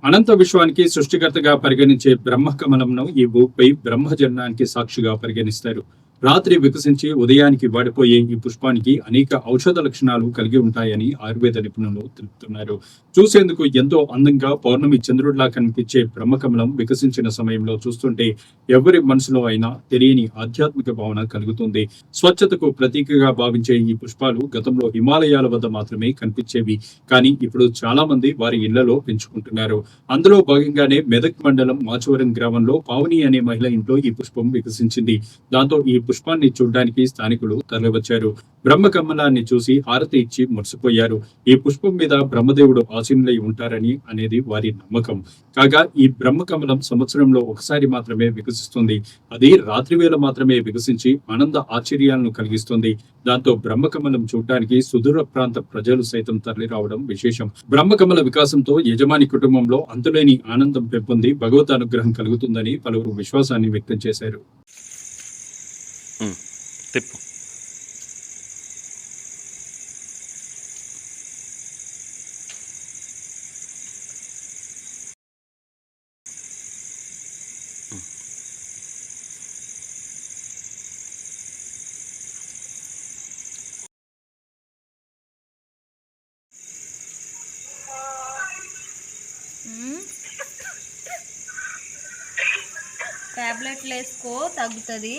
అనంత విశ్వానికి సృష్టికర్తగా పరిగణించే బ్రహ్మకమలంను ఈ భూమిపై బ్రహ్మజన్మానికి సాక్షిగా పరిగణిస్తారు. రాత్రి వికసించి ఉదయానికి వాడిపోయే ఈ పుష్పానికి అనేక ఔషధ లక్షణాలు కలిగి ఉంటాయని ఆయుర్వేద నిపుణులు తెలుపుతున్నారు. చూసేందుకు ఎంతో అందంగా పౌర్ణమి చంద్రుడిలా కనిపించే బ్రహ్మకమలం వికసించిన సమయంలో చూస్తుంటే ఎవరి మనసులో అయినా తెలియని ఆధ్యాత్మిక భావన కలుగుతుంది. స్వచ్ఛతకు ప్రతీకగా భావించే ఈ పుష్పాలు గతంలో హిమాలయాల వద్ద మాత్రమే కనిపించేవి. కానీ ఇప్పుడు చాలా మంది వారి ఇళ్లలో పెంచుకుంటున్నారు. అందులో భాగంగానే మెదక్ మండలం మాచవరం గ్రామంలో పావని అనే మహిళ ఇంట్లో ఈ పుష్పం వికసించింది. దాంతో ఈ పుష్పాన్ని చూడడానికి స్థానికులు తరలివచ్చారు. బ్రహ్మకమలాన్ని చూసి హారతి ఇచ్చి మురిసిపోయారు. ఈ పుష్పం మీద బ్రహ్మదేవుడు ఆసీనులై ఉంటారని అనేది వారి నమ్మకం. కాగా ఈ బ్రహ్మకమలం సంవత్సరంలో ఒకసారి మాత్రమే వికసిస్తుంది. అది రాత్రి వేళ మాత్రమే వికసించి ఆనంద ఆశ్చర్యాలను కలిగిస్తుంది. దాంతో బ్రహ్మకమలం చూడటానికి సుదూర ప్రాంత ప్రజలు సైతం తరలి రావడం విశేషం. బ్రహ్మకమల వికాసంతో యజమాని కుటుంబంలో అంతులేని ఆనందం పెంపొంది భగవత్ అనుగ్రహం కలుగుతుందని పలువురు విశ్వాసాన్ని వ్యక్తం చేశారు. తిప్పు. టాబ్లెట్లు వేసుకో తగ్గుతుంది.